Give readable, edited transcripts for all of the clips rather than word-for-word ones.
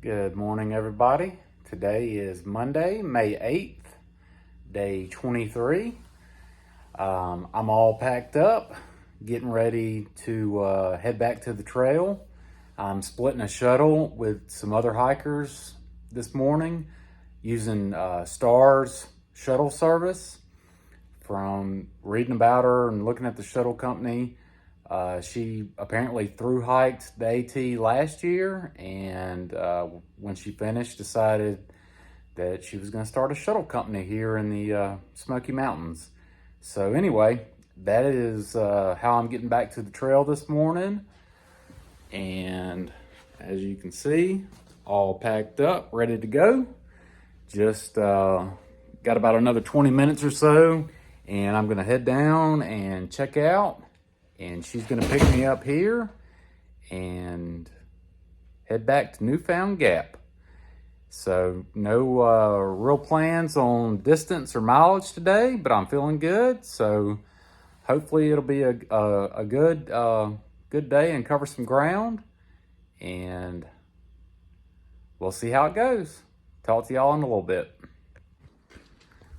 Good morning, everybody. Today is Monday, May 8th, day 23. I'm all packed up, getting ready to head back to the trail. I'm splitting a shuttle with some other hikers this morning using Star's shuttle service. From reading about her and looking at the shuttle company, she apparently through hiked the AT last year, and when she finished, decided that she was going to start a shuttle company here in the Smoky Mountains. So anyway, that is how I'm getting back to the trail this morning. And as you can see, all packed up, ready to go. Just got about another 20 minutes or so, and I'm going to head down and check out. And she's going to pick me up here and head back to Newfound Gap. So no real plans on distance or mileage today, but I'm feeling good. So hopefully it'll be a good good day and cover some ground. And we'll see how it goes. Talk to y'all in a little bit.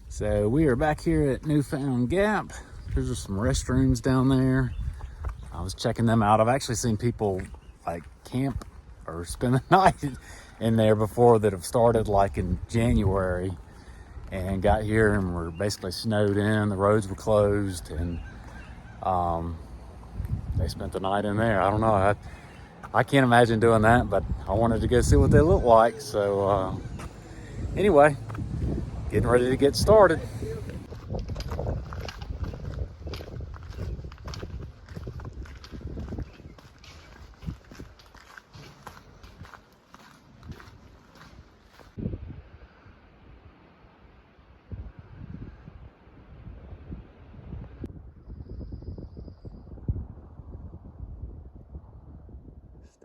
So we are back here at Newfound Gap. There's just some restrooms down there. I was checking them out. I've actually seen people like camp or spend the night in there before that have started like in January and got here and were basically snowed in. The roads were closed, and they spent the night in there. I don't know. I can't imagine doing that, but I wanted to go see what they look like. So anyway, getting ready to get started.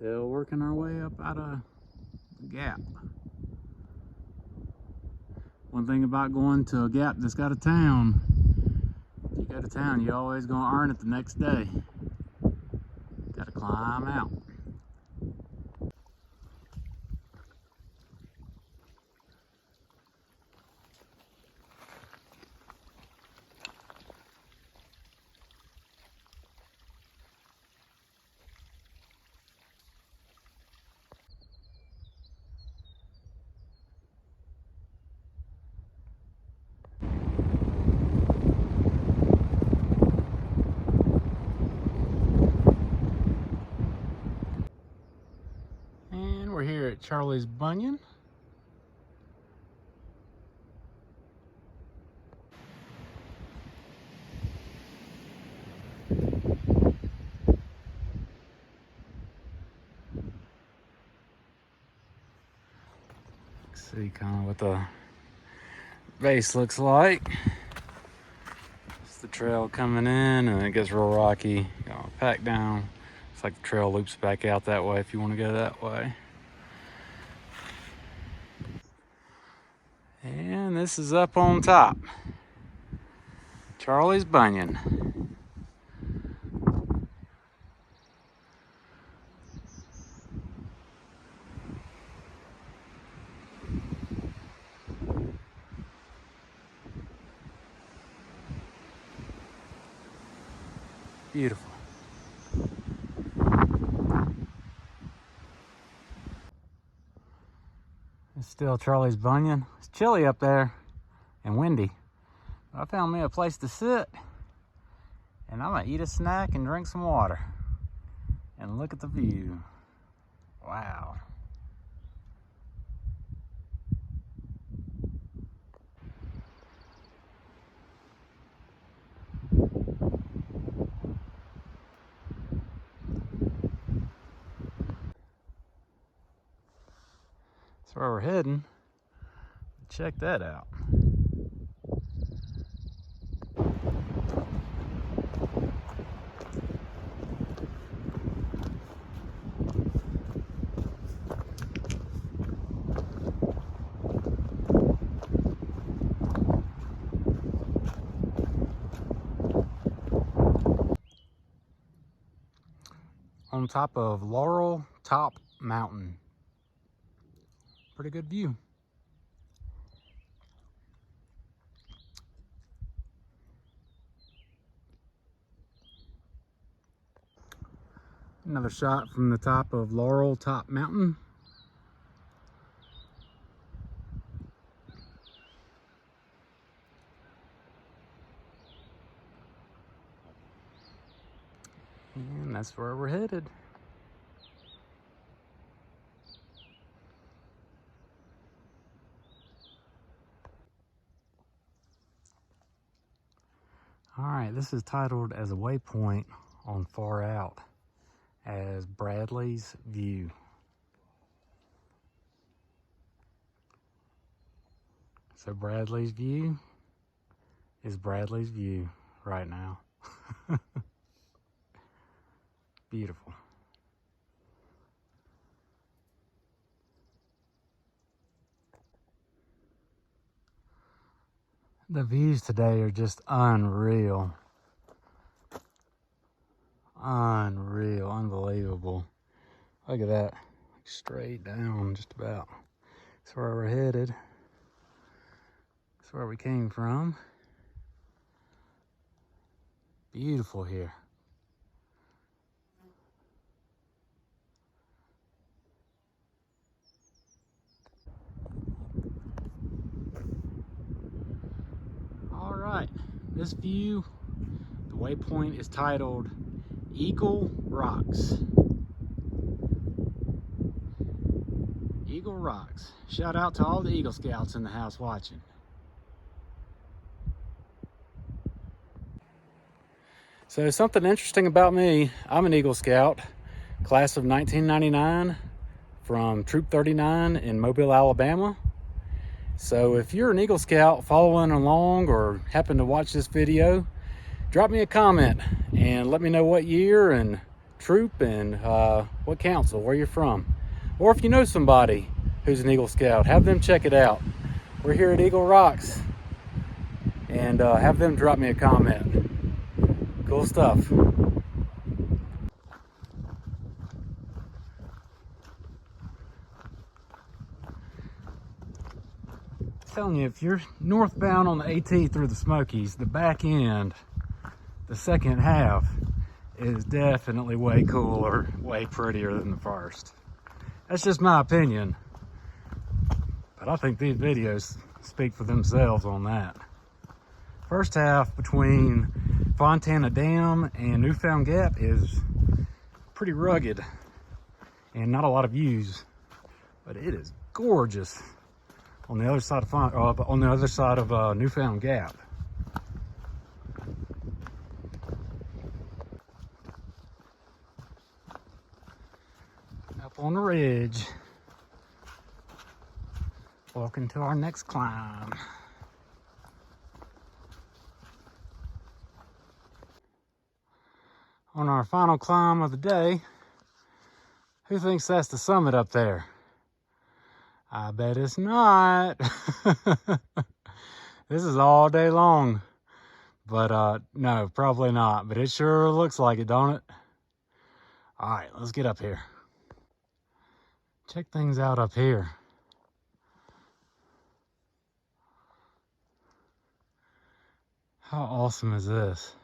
Still working our way up out of the gap. One thing about going to a gap that's got a town, if you go to town, you're always gonna earn it the next day. Gotta climb out. And we're here at Charlie's Bunyan. See kind of what the base looks like. It's the trail coming in, and it gets real rocky. You gotta pack down. It's like the trail loops back out that way if you want to go that way. And this is up on top. Charlie's Bunyan. Beautiful. It's still Charlie's Bunyan. It's chilly up there and windy. But I found me a place to sit, and I'm gonna eat a snack and drink some water and look at the view. Wow. That's where we're heading. Check that out. On top of Laurel Top Mountain. pretty good view. Another shot from the top of Laurel Top Mountain. And that's where we're headed. All right, this is titled as a waypoint on Far Out as Bradley's View. So Bradley's View is Bradley's View right now. Beautiful. The views today are just unreal. Unreal, unbelievable. Look at that, straight down just about. That's where we're headed. That's where we came from. Beautiful here. All right, this view, the waypoint is titled Eagle Rocks. Eagle Rocks. Shout out to all the Eagle Scouts in the house watching. So something interesting about me, I'm an Eagle Scout, class of 1999 from Troop 39 in Mobile, Alabama. So if you're an Eagle Scout following along or happen to watch this video, drop me a comment and let me know what year and troop and what council, where you're from. Or if you know somebody who's an Eagle Scout, have them check it out. We're here at Eagle Rocks, and have them drop me a comment. Cool stuff. Telling you, if you're northbound on the AT through the Smokies, the back end, the second half, is definitely way cooler, way prettier than the first. That's just my opinion, but I think these videos speak for themselves on that. First half between Fontana Dam and Newfound Gap is pretty rugged and not a lot of views, but it is gorgeous on the other side of Newfound Gap. Up on the ridge, walking to our next climb. On our final climb of the day, who thinks that's the summit up there? I bet it's not. This is all day long, but no, probably not, but it sure looks like it, don't it? All right, let's get up here. Check things out up here. How awesome is this?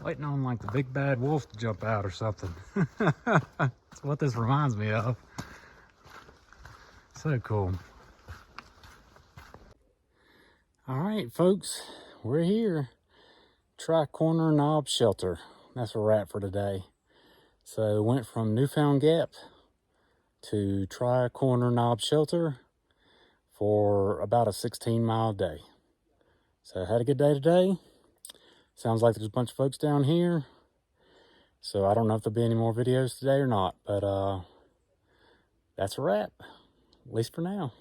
Waiting on like the big bad wolf to jump out or something. That's what this reminds me of. So cool. All right, folks, we're here. Tri-Corner Knob Shelter. That's where we're at for today. So went from Newfound Gap to Tri-Corner Knob Shelter for about a 16-mile day. So had a good day today. Sounds like there's a bunch of folks down here. So I don't know if there'll be any more videos today or not, but that's a wrap, at least for now.